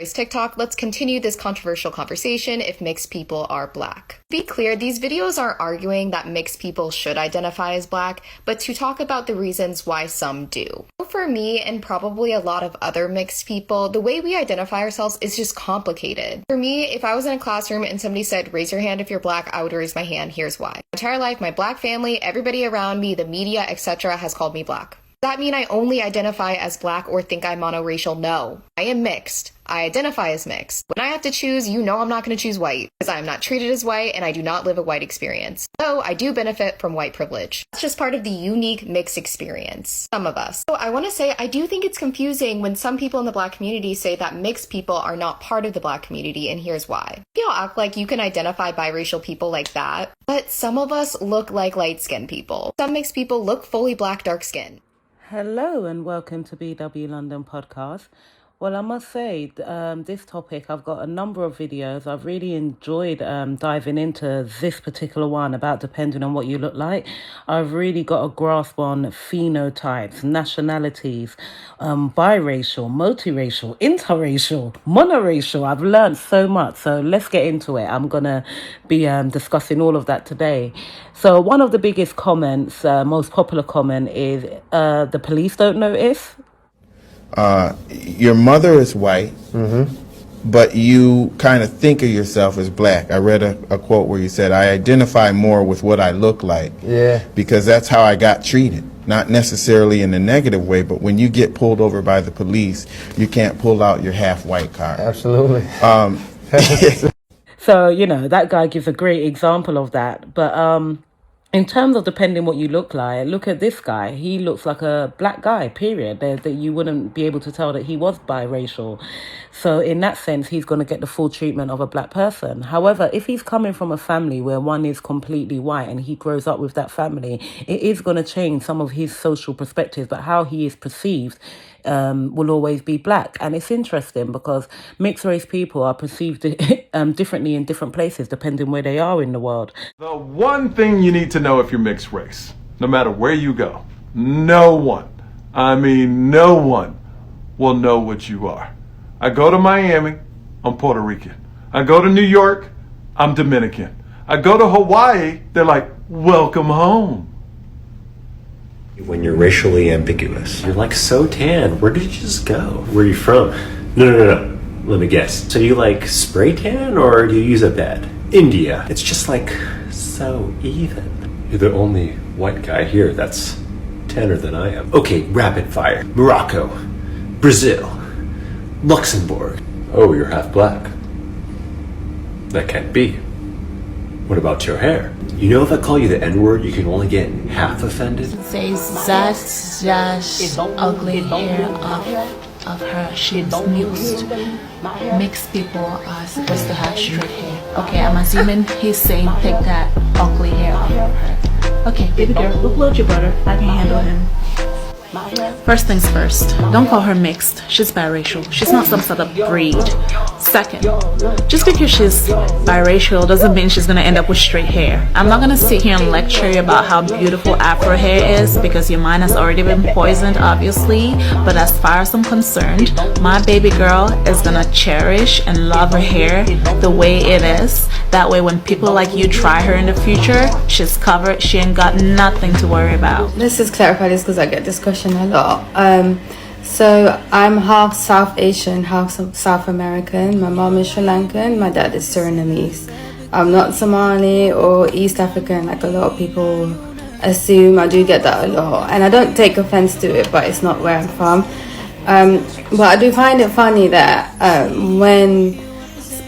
TikTok, let's continue this controversial conversation if mixed people are black. To be clear, these videos aren't arguing that mixed people should identify as black, but to talk about the reasons why some do. For me, and probably a lot of other mixed people, the way we identify ourselves is just complicated. For me, if I was in a classroom and somebody said, raise your hand if you're black, I would raise my hand. Here's why. My entire life, my black family, everybody around me, the media, etc. has called me black. Does that mean I only identify as black or think I'm monoracial? No. I am mixed. I identify as mixed. When I have to choose, you know I'm not going to choose white, because I'm not treated as white and I do not live a white experience. So I do benefit from white privilege. That's just part of the unique mixed experience. Some of us. So I want to say I do think it's confusing when some people in the black community say that mixed people are not part of the black community, and here's why. Y'all act like you can identify biracial people like that, but some of us look like light-skinned people. Some mixed people look fully black, dark-skinned. Hello and welcome to BW London Podcast. Well, I must say, this topic, I've got a number of videos. I've really enjoyed diving into this particular one about depending on what you look like. I've really got a grasp on phenotypes, nationalities, biracial, multiracial, interracial, monoracial. I've learned so much. So let's get into it. I'm going to be discussing all of that today. So one of the biggest comments, most popular comment is the police don't notice. Your mother is white, but you kind of think of yourself as black. I read a quote where you said, I identify more with what I look like. Yeah. Because that's how I got treated. Not necessarily in a negative way, but when you get pulled over by the police, you can't pull out your half-white card. Absolutely. So, you know, that guy gives a great example of that. But in terms of depending what you look like, look at this guy. He looks like a black guy, period. That you wouldn't be able to tell that he was biracial. So in that sense, he's going to get the full treatment of a black person. However, if he's coming from a family where one is completely white and he grows up with that family, it is going to change some of his social perspectives, but how he is perceived will always be black. And it's interesting because mixed race people are perceived differently in different places depending where they are in the world. The one thing you need to know if you're mixed race, no matter where you go, no one will know what you are. I go to Miami, I'm Puerto Rican. I go to New York, I'm Dominican. I go to Hawaii, they're like, welcome home. When you're racially ambiguous, you're like so tan. Where did you just go? Where are you from? No. Let me guess. So you like spray tan or do you use a bed? India. It's just like so even. You're the only white guy here that's tanner than I am. Okay, rapid fire. Morocco, Brazil, Luxembourg. Oh, you're half black. That can't be. What about your hair? You know if I call you the N-word, you can only get half offended? Says that's just ugly hair of her. She's mixed. Mixed people are supposed to have straight hair. Okay, I'm assuming he's saying take that ugly hair off of her. Okay, baby girl, look load your brother. I can handle him. First things first, don't call her mixed. She's biracial. She's not some sort of breed. Second, just because she's biracial doesn't mean she's gonna end up with straight hair. I'm not gonna sit here and lecture you about how beautiful afro hair is because your mind has already been poisoned, obviously. But as far as I'm concerned, my baby girl is gonna cherish and love her hair the way it is. That way when people like you try her in the future, she's covered. She ain't got nothing to worry about. Let's just clarify this because I get this question a lot. So I'm half South Asian, half South American. My mom is Sri Lankan, my dad is Surinamese. I'm not Somali or East African like a lot of people assume. I do get that a lot, and I don't take offense to it, but it's not where I'm from. But I do find it funny that when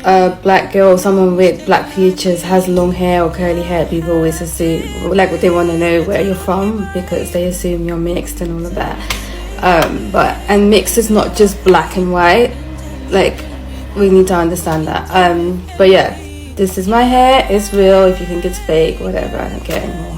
a black girl, someone with black features has long hair or curly hair, people always assume, like they want to know where you're from because they assume you're mixed and all of that. And mixed is not just black and white, like we need to understand that. But yeah, this is my hair, it's real. If you think it's fake, whatever, I don't care anymore.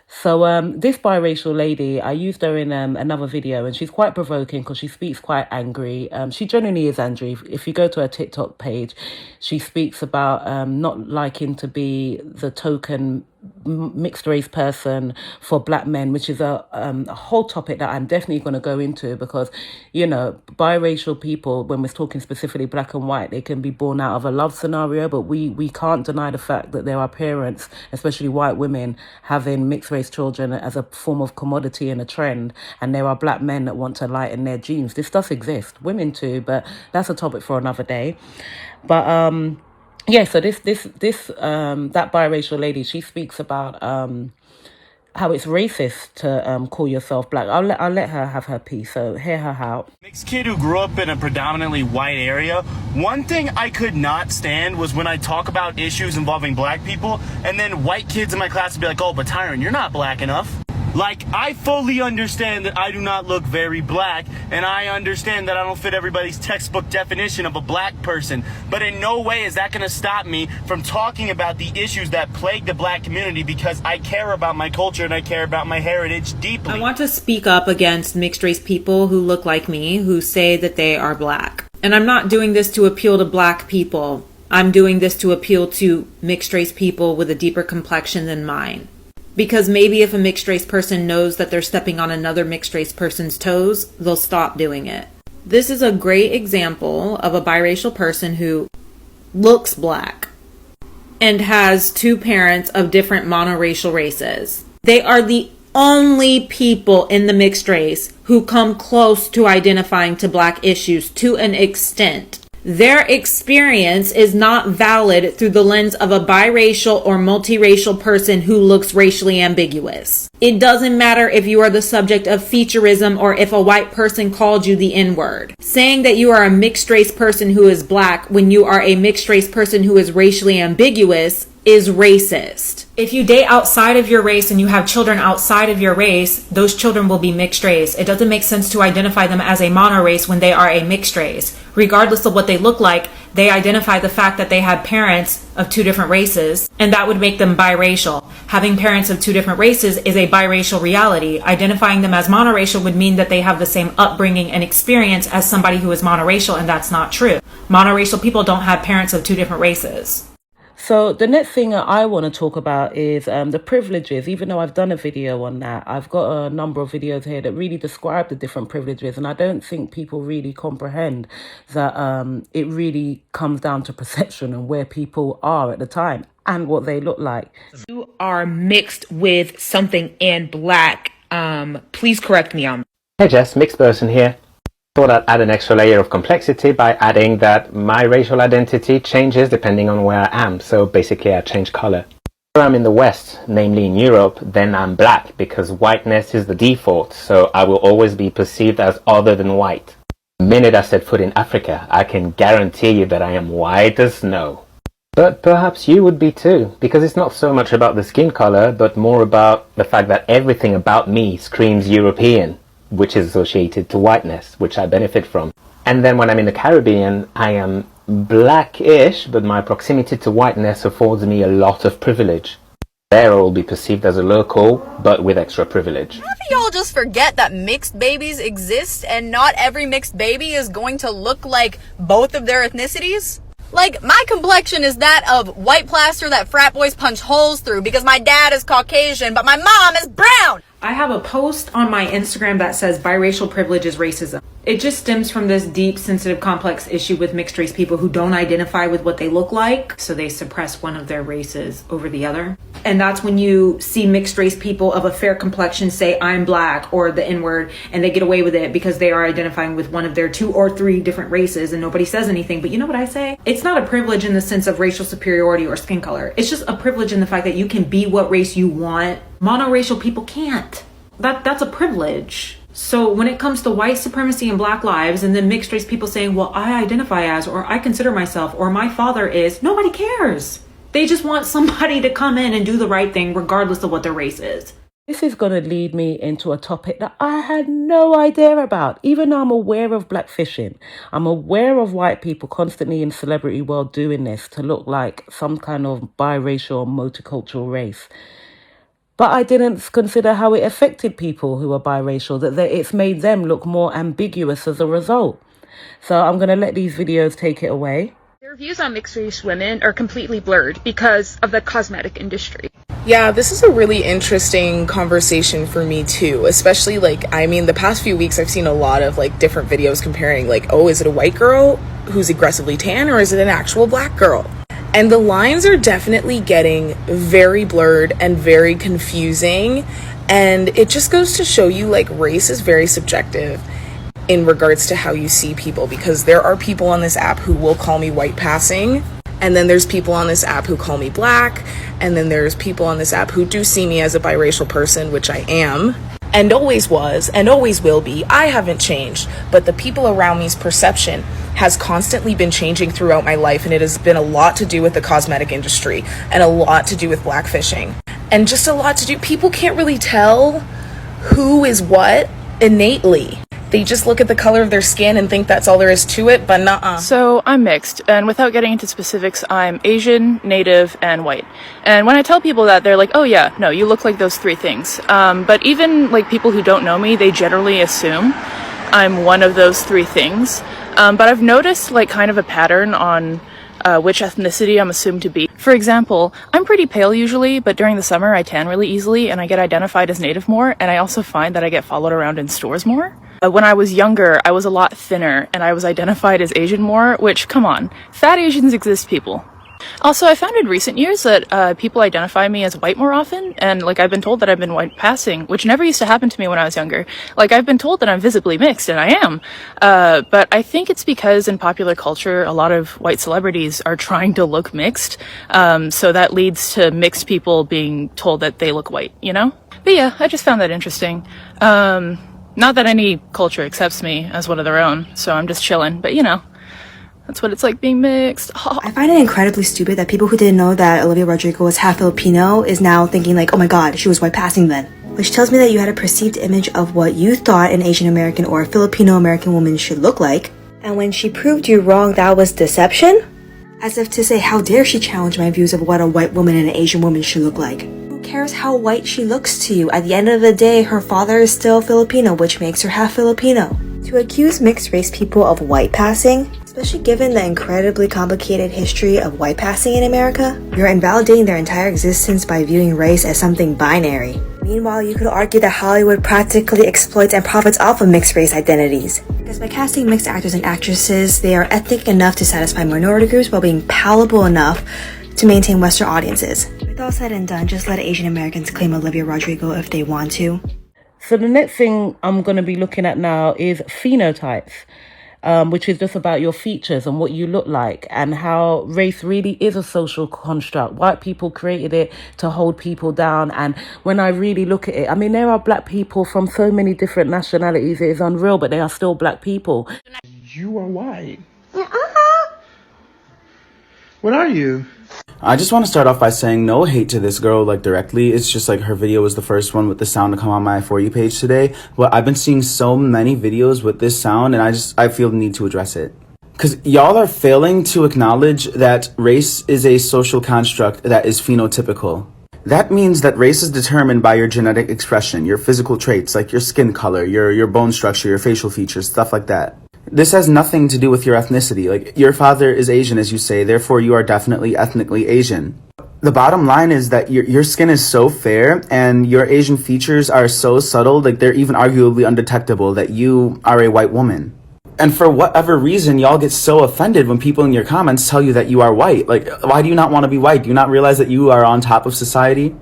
So this biracial lady, I used her in another video, and she's quite provoking because she speaks quite angry. She genuinely is angry. If you go to her TikTok page, she speaks about not liking to be the token mixed race person for black men, which is a whole topic that I'm definitely going to go into, because, you know, biracial people, when we're talking specifically black and white, they can be born out of a love scenario, but we can't deny the fact that there are parents, especially white women, having mixed race children as a form of commodity and a trend, and there are black men that want to lighten their genes. This does exist, women too, but that's a topic for another day. But yeah, so that biracial lady, she speaks about how it's racist to call yourself black. I'll let her have her piece. So hear her out. Mixed kid who grew up in a predominantly white area. One thing I could not stand was when I talk about issues involving black people, and then white kids in my class would be like, "Oh, but Tyron, you're not black enough." Like, I fully understand that I do not look very black, and I understand that I don't fit everybody's textbook definition of a black person, but in no way is that going to stop me from talking about the issues that plague the black community, because I care about my culture and I care about my heritage deeply. I want to speak up against mixed race people who look like me, who say that they are black. And I'm not doing this to appeal to black people. I'm doing this to appeal to mixed race people with a deeper complexion than mine. Because maybe if a mixed race person knows that they're stepping on another mixed race person's toes, they'll stop doing it. This is a great example of a biracial person who looks black and has two parents of different monoracial races. They are the only people in the mixed race who come close to identifying to black issues to an extent. Their experience is not valid through the lens of a biracial or multiracial person who looks racially ambiguous. It doesn't matter if you are the subject of featureism or if a white person called you the N-word. Saying that you are a mixed race person who is black when you are a mixed race person who is racially ambiguous is racist. If you date outside of your race and you have children outside of your race, those children will be mixed race. It doesn't make sense to identify them as a monorace when they are a mixed race. Regardless of what they look like, they identify the fact that they had parents of two different races, and that would make them biracial. Having parents of two different races is a biracial reality. Identifying them as monoracial would mean that they have the same upbringing and experience as somebody who is monoracial, and that's not true. Monoracial people don't have parents of two different races. So the next thing that I want to talk about is the privileges. Even though I've done a video on that, I've got a number of videos here that really describe the different privileges, and I don't think people really comprehend that it really comes down to perception and where people are at the time and what they look like. You are mixed with something and black. Please correct me on. Hey Jess, mixed person here. Thought I'd add an extra layer of complexity by adding that my racial identity changes depending on where I am. So basically I change color. If I'm in the West, namely in Europe, then I'm black because whiteness is the default. So I will always be perceived as other than white. The minute I set foot in Africa, I can guarantee you that I am white as snow. But perhaps you would be too, because it's not so much about the skin color, but more about the fact that everything about me screams European, which is associated to whiteness, which I benefit from. And then when I'm in the Caribbean, I am blackish, but my proximity to whiteness affords me a lot of privilege. There I will be perceived as a local, but with extra privilege. How do y'all just forget that mixed babies exist and not every mixed baby is going to look like both of their ethnicities? Like, my complexion is that of white plaster that frat boys punch holes through because my dad is Caucasian, but my mom is brown! I have a post on my Instagram that says biracial privilege is racism. It just stems from this deep, sensitive, complex issue with mixed race people who don't identify with what they look like, so they suppress one of their races over the other. And that's when you see mixed race people of a fair complexion say, I'm black, or the N-word, and they get away with it because they are identifying with one of their 2 or 3 different races and nobody says anything. But you know what I say? It's not a privilege in the sense of racial superiority or skin color. It's just a privilege in the fact that you can be what race you want. Monoracial people can't. That's a privilege. So when it comes to white supremacy and black lives, and then mixed race people saying, well, I identify as, or I consider myself, or my father is, nobody cares. They just want somebody to come in and do the right thing regardless of what their race is. This is going to lead me into a topic that I had no idea about. Even though I'm aware of blackfishing, I'm aware of white people constantly in celebrity world doing this to look like some kind of biracial or multicultural race. But I didn't consider how it affected people who are biracial, that it's made them look more ambiguous as a result. So I'm going to let these videos take it away. Their views on mixed race women are completely blurred because of the cosmetic industry. Yeah, this is a really interesting conversation for me too, especially the past few weeks I've seen a lot of different videos comparing is it a white girl who's aggressively tan or is it an actual black girl? And the lines are definitely getting very blurred and very confusing, and it just goes to show you race is very subjective in regards to how you see people, because there are people on this app who will call me white passing, and then there's people on this app who call me black, and then there's people on this app who do see me as a biracial person, which I am, and always was, and always will be. I haven't changed, but the people around me's perception has constantly been changing throughout my life, and it has been a lot to do with the cosmetic industry, and a lot to do with blackfishing, and just a lot to do, people can't really tell who is what innately. They just look at the color of their skin and think that's all there is to it, but nuh-uh. So I'm mixed, and without getting into specifics, I'm Asian, Native, and white. And when I tell people that, they're like, oh yeah, no, you look like those three things. But even people who don't know me, they generally assume I'm one of those three things. But I've noticed kind of a pattern on which ethnicity I'm assumed to be. For example, I'm pretty pale usually, but during the summer I tan really easily and I get identified as Native more, and I also find that I get followed around in stores more. When I was younger, I was a lot thinner and I was identified as Asian more, which, come on, fat Asians exist, people. Also, I found in recent years that people identify me as white more often, and I've been told that I've been white passing, which never used to happen to me when I was younger. I've been told that I'm visibly mixed, and I am. But I think it's because in popular culture, a lot of white celebrities are trying to look mixed, so that leads to mixed people being told that they look white, you know? But yeah, I just found that interesting. Not that any culture accepts me as one of their own, so I'm just chilling, but that's what it's like being mixed. I find it incredibly stupid that people who didn't know that Olivia Rodrigo was half Filipino is now thinking oh my god, she was white passing then. Which tells me that you had a perceived image of what you thought an Asian American or a Filipino American woman should look like. And when she proved you wrong, that was deception? As if to say, how dare she challenge my views of what a white woman and an Asian woman should look like. Who cares how white she looks to you? At the end of the day, her father is still Filipino, which makes her half Filipino. To accuse mixed race people of white passing, especially given the incredibly complicated history of white passing in America, you're invalidating their entire existence by viewing race as something binary. Meanwhile, you could argue that Hollywood practically exploits and profits off of mixed race identities. Because by casting mixed actors and actresses, they are ethnic enough to satisfy minority groups while being palatable enough to maintain Western audiences. With all said and done, just let Asian Americans claim Olivia Rodrigo if they want to. So the next thing I'm going to be looking at now is phenotypes, which is just about your features and what you look like, and how race really is a social construct. White people created it to hold people down. And when I really look at it, I mean, there are black people from so many different nationalities. It is unreal, but they are still black people. You are white. What are you? I just want to start off by saying no hate to this girl directly. It's just her video was the first one with the sound to come on my For You page today. But I've been seeing so many videos with this sound, and I feel the need to address it. Because y'all are failing to acknowledge that race is a social construct that is phenotypical. That means that race is determined by your genetic expression, your physical traits like your skin color, your bone structure, your facial features, stuff like that. This has nothing to do with your ethnicity. Your father is Asian, as you say, therefore you are definitely ethnically Asian. The bottom line is that your skin is so fair and your Asian features are so subtle, they're even arguably undetectable, that you are a white woman. And for whatever reason, y'all get so offended when people in your comments tell you that you are white. Why do you not want to be white? Do you not realize that you are on top of society?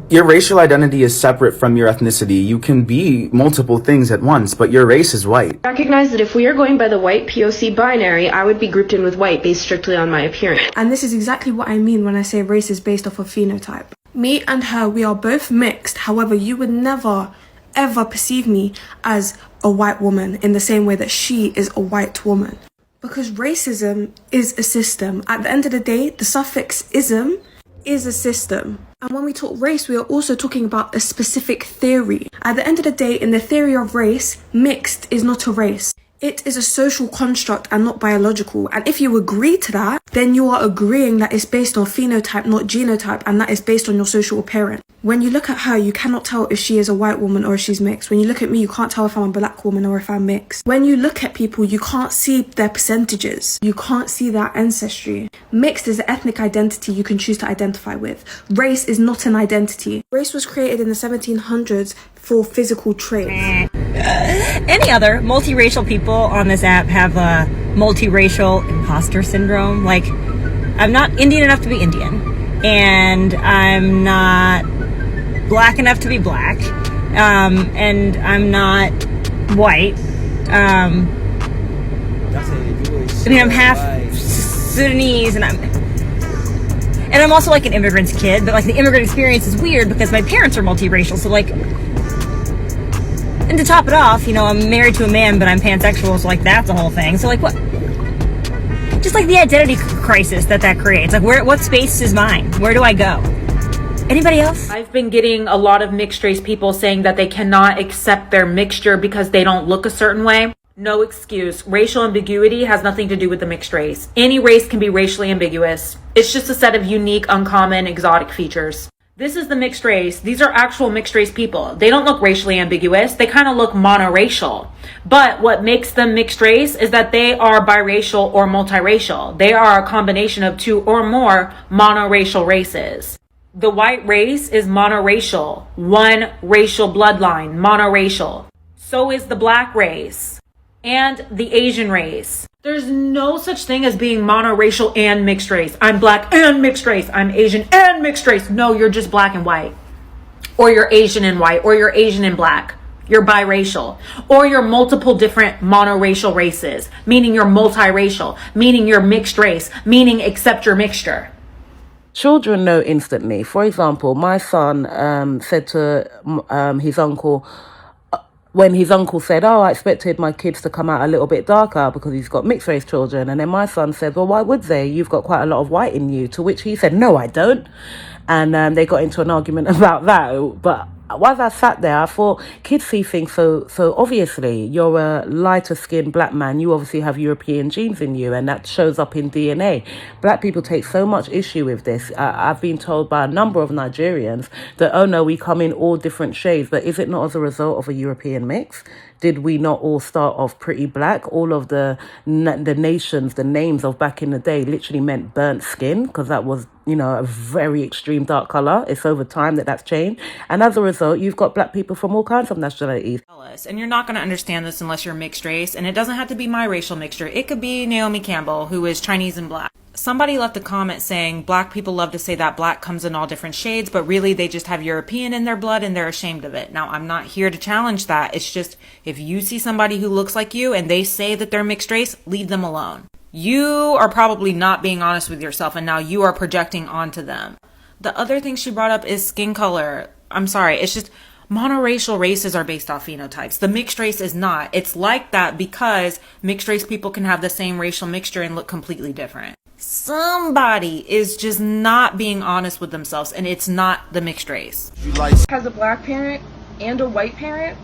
Your racial identity is separate from your ethnicity. You can be multiple things at once, but your race is white. Recognize that if we are going by the white POC binary, I would be grouped in with white based strictly on my appearance. And this is exactly what I mean when I say race is based off of phenotype. Me and her, we are both mixed. However, you would never, ever perceive me as a white woman in the same way that she is a white woman. Because racism is a system. At the end of the day, the suffix ism is a system. And when we talk race, we are also talking about a specific theory. At the end of the day, in the theory of race, mixed is not a race. It is a social construct and not biological. And if you agree to that, then you are agreeing that it's based on phenotype, not genotype, and that is based on your social appearance. When you look at her, you cannot tell if she is a white woman or if she's mixed. When you look at me, you can't tell if I'm a black woman or if I'm mixed. When you look at people, you can't see their percentages. You can't see their ancestry. Mixed is an ethnic identity you can choose to identify with. Race is not an identity. Race was created in the 1700s for physical traits. Any other multiracial people on this app have a multiracial imposter syndrome. Like, I'm not Indian enough to be Indian, and I'm not black enough to be black, and I'm not white. I mean, I'm half Sudanese, and I'm also like an immigrant's kid, but like the immigrant experience is weird because my parents are multiracial, so like. And to top it off, you know, I'm married to a man, but I'm pansexual, so like that's a whole thing. So like what? Just like the identity crisis that creates. Like what space is mine? Where do I go? Anybody else? I've been getting a lot of mixed race people saying that they cannot accept their mixture because they don't look a certain way. No excuse. Racial ambiguity has nothing to do with the mixed race. Any race can be racially ambiguous. It's just a set of unique, uncommon, exotic features. This is the mixed race. These are actual mixed race people. They don't look racially ambiguous. They kind of look monoracial. But what makes them mixed race is that they are biracial or multiracial. They are a combination of two or more monoracial races. The white race is monoracial. One racial bloodline, monoracial. So is the black race and the Asian race. There's no such thing as being monoracial and mixed race. I'm black and mixed race. I'm Asian and mixed race. No, you're just black and white. Or you're Asian and white. Or you're Asian and black. You're biracial. Or you're multiple different monoracial races. Meaning you're multiracial. Meaning you're mixed race. Meaning accept your mixture. Children know instantly. For example, my son said to his uncle, when his uncle said, I expected my kids to come out a little bit darker because he's got mixed race children. And then my son said, well, why would they? You've got quite a lot of white in you. To which he said, no, I don't. And they got into an argument about that. But while I sat there, I thought, kids see things so obviously. You're a lighter skinned black man. You obviously have European genes in you, and that shows up in DNA. Black people take so much issue with this. I've been told by a number of Nigerians that, oh no, we come in all different shades. But is it not as a result of a European mix? Did we not all start off pretty black? All of the nations, the names of back in the day literally meant burnt skin, because that was, you know, a very extreme dark color. It's over time that's changed. And as a result, you've got black people from all kinds of nationalities. And you're not going to understand this unless you're mixed race. And it doesn't have to be my racial mixture. It could be Naomi Campbell, who is Chinese and black. Somebody left a comment saying black people love to say that black comes in all different shades, but really they just have European in their blood and they're ashamed of it. Now, I'm not here to challenge that. It's just, if you see somebody who looks like you and they say that they're mixed race, leave them alone. You are probably not being honest with yourself, and now you are projecting onto them. The other thing she brought up is skin color. I'm sorry, it's just monoracial races are based off phenotypes. The mixed race is not. It's like that because mixed race people can have the same racial mixture and look completely different. Somebody is just not being honest with themselves, and it's not the mixed race. Has a black parent and a white parent,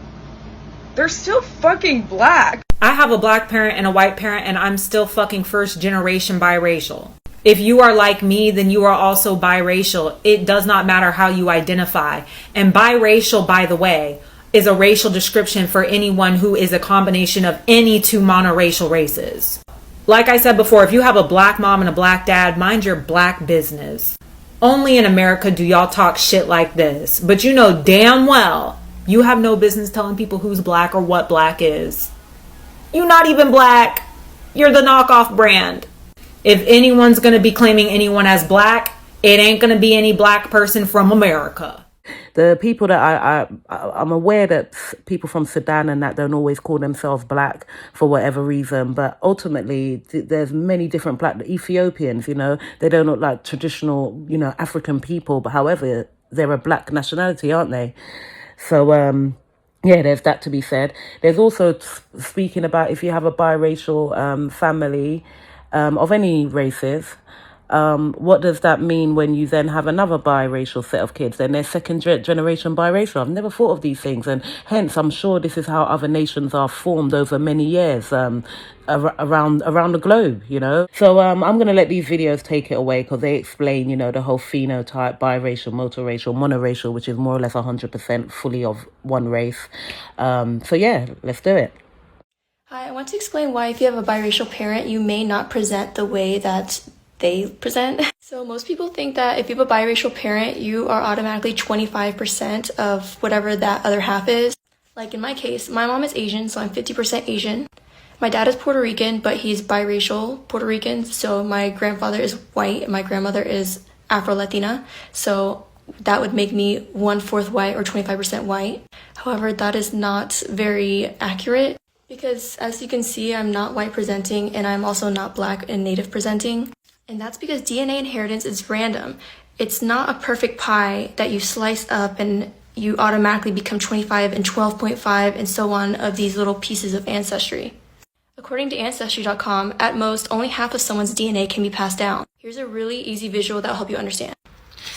they're still fucking black. I have a black parent and a white parent, and I'm still fucking first generation biracial. If you are like me, then you are also biracial. It does not matter how you identify. And biracial, by the way, is a racial description for anyone who is a combination of any two monoracial races. Like I said before, if you have a black mom and a black dad, mind your black business. Only in America do y'all talk shit like this. But you know damn well you have no business telling people who's black or what black is. You're not even black. You're the knockoff brand. If anyone's going to be claiming anyone as black, it ain't going to be any black person from America. The people that I'm aware that people from Sudan and that don't always call themselves black for whatever reason, but ultimately there's many different black Ethiopians, you know, they don't look like traditional, you know, African people, but however, they're a black nationality, aren't they? So, yeah, there's that to be said. There's also speaking about if you have a biracial family of any races, what does that mean when you then have another biracial set of kids? Then they're second generation biracial. I've never thought of these things, and hence I'm sure this is how other nations are formed over many years around the globe, you know. So I'm going to let these videos take it away because they explain, you know, the whole phenotype, biracial, multiracial, monoracial, which is more or less 100% fully of one race. So yeah, let's do it. Hi, I want to explain why if you have a biracial parent, you may not present the way that they present. So most people think that if you have a biracial parent, you are automatically 25% of whatever that other half is. Like in my case, my mom is Asian, so I'm 50% Asian. My dad is Puerto Rican, but he's biracial Puerto Rican. So my grandfather is white and my grandmother is Afro-Latina. So that would make me 1/4 white or 25% white. However, that is not very accurate because as you can see, I'm not white presenting and I'm also not black and native presenting. And that's because DNA inheritance is random. It's not a perfect pie that you slice up and you automatically become 25 and 12.5 and so on of these little pieces of ancestry. According to Ancestry.com, at most, only half of someone's DNA can be passed down. Here's a really easy visual that will help you understand.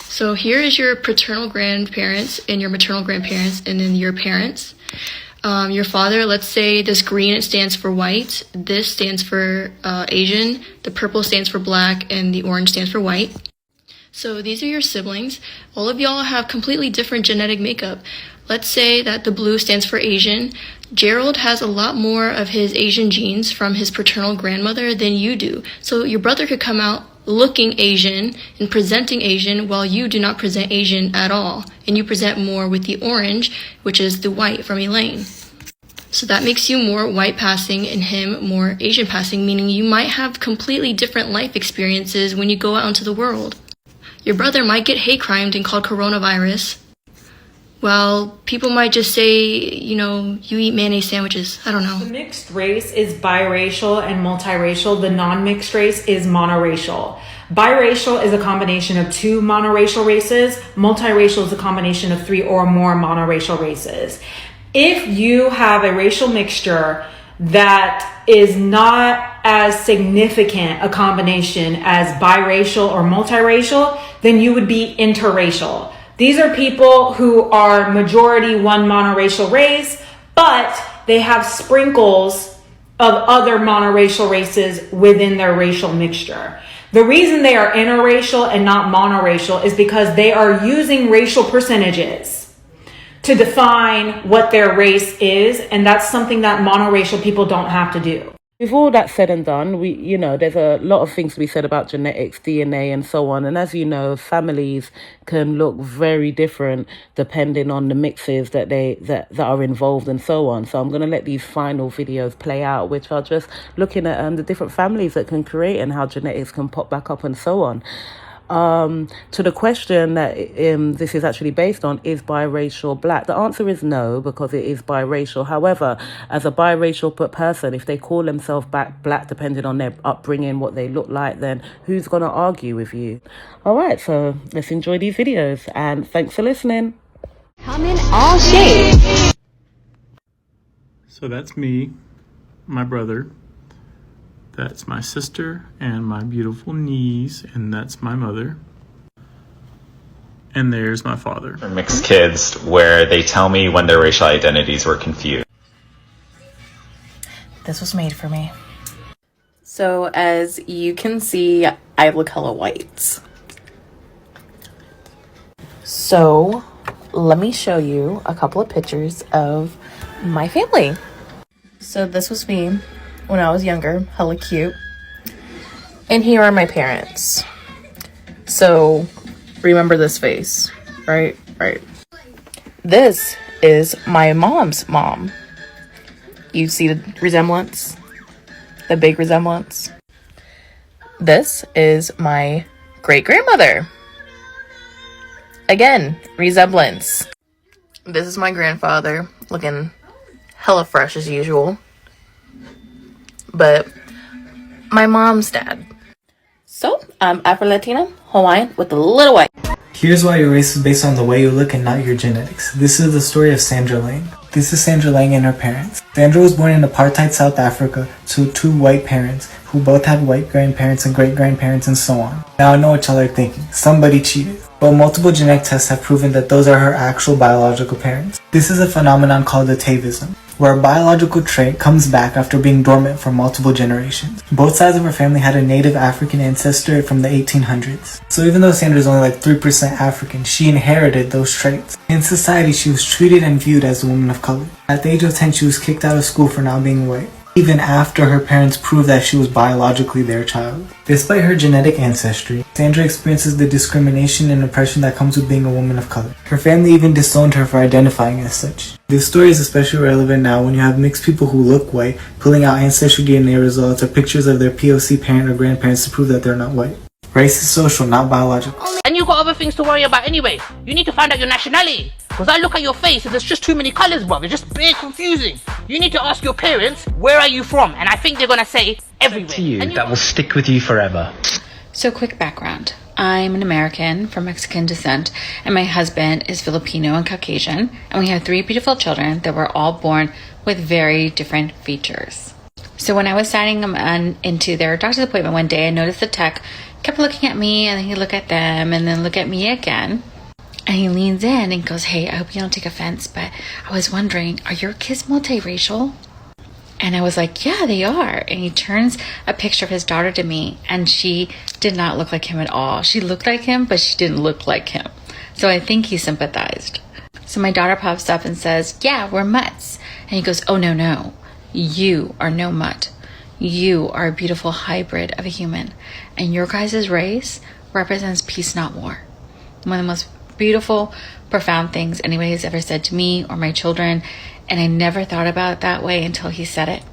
So here is your paternal grandparents and your maternal grandparents and then your parents. Your father, let's say this green, it stands for white, this stands for Asian, the purple stands for black, and the orange stands for white. So these are your siblings. All of y'all have completely different genetic makeup. Let's say that the blue stands for Asian. Gerald has a lot more of his Asian genes from his paternal grandmother than you do. So your brother could come out looking Asian and presenting Asian while you do not present Asian at all. And you present more with the orange, which is the white from Elaine. So that makes you more white passing and him more Asian passing, meaning you might have completely different life experiences when you go out into the world. Your brother might get hate crimed and called coronavirus. Well, people might just say, you know, you eat mayonnaise sandwiches. I don't know. The mixed race is biracial and multiracial. The non-mixed race is monoracial. Biracial is a combination of 2 monoracial races. Multiracial is a combination of 3 or more monoracial races. If you have a racial mixture that is not as significant a combination as biracial or multiracial, then you would be interracial. These are people who are majority one monoracial race, but they have sprinkles of other monoracial races within their racial mixture. The reason they are interracial and not monoracial is because they are using racial percentages to define what their race is, and that's something that monoracial people don't have to do. With all that said and done, there's a lot of things to be said about genetics, DNA, and so on. And as you know, families can look very different depending on the mixes that are involved and so on. So I'm going to let these final videos play out, which are just looking at the different families that can create and how genetics can pop back up and so on. To the question that this is actually based on, is biracial black? The answer is no, because it is biracial. However, as a biracial person, if they call themselves black, depending on their upbringing, what they look like, then who's going to argue with you? All right, so let's enjoy these videos, and thanks for listening. Come in all shades. So that's me, my brother. That's my sister and my beautiful niece, and that's my mother. And there's my father. Mixed kids where they tell me when their racial identities were confused. This was made for me. So as you can see, I look hella white. So let me show you a couple of pictures of my family. So this was me when I was younger, hella cute. And here are my parents. So remember this face, right? Right. This is my mom's mom. You see the resemblance? The big resemblance? This is my great-grandmother. Again, resemblance. This is my grandfather, looking hella fresh as usual. But my mom's dad. So, I'm Afro-Latina, Hawaiian, with a little white. Here's why your race is based on the way you look and not your genetics. This is the story of Sandra Lane. This is Sandra Lang and her parents. Sandra was born in apartheid South Africa to 2 white parents who both had white grandparents and great-grandparents and so on. Now I know what y'all are thinking. Somebody cheated. But multiple genetic tests have proven that those are her actual biological parents. This is a phenomenon called atavism, where a biological trait comes back after being dormant for multiple generations. Both sides of her family had a native African ancestor from the 1800s. So even though Sandra's only like 3% African, she inherited those traits. In society, she was treated and viewed as a woman of color. At the age of 10, she was kicked out of school for not being white, even after her parents proved that she was biologically their child. Despite her genetic ancestry, Sandra experiences the discrimination and oppression that comes with being a woman of color. Her family even disowned her for identifying as such. This story is especially relevant now when you have mixed people who look white pulling out ancestry DNA results or pictures of their POC parent or grandparents to prove that they're not white. Race is social, not biological. And you've got other things to worry about anyway. You need to find out your nationality. Because I look at your face and there's just too many colours, bruv. It's just big confusing. You need to ask your parents, where are you from? And I think they're going to say, everywhere. To you, that will stick with you forever. So quick background. I'm an American from Mexican descent, and my husband is Filipino and Caucasian, and we have 3 beautiful children that were all born with very different features. So when I was signing them into their doctor's appointment one day, I noticed the tech kept looking at me, and then he'd look at them, and then look at me again. And he leans in and goes, "Hey, I hope you don't take offense, but I was wondering, are your kids multiracial?" And I was like, "Yeah, they are." And he turns a picture of his daughter to me, and she did not look like him at all. She looked like him, but she didn't look like him. So I think he sympathized. So my daughter pops up and says, "Yeah, we're mutts." And he goes, "Oh, no. You are no mutt. You are a beautiful hybrid of a human. And your guys' race represents peace, not war." One of the most beautiful, profound things anybody has ever said to me or my children. And I never thought about it that way until he said it.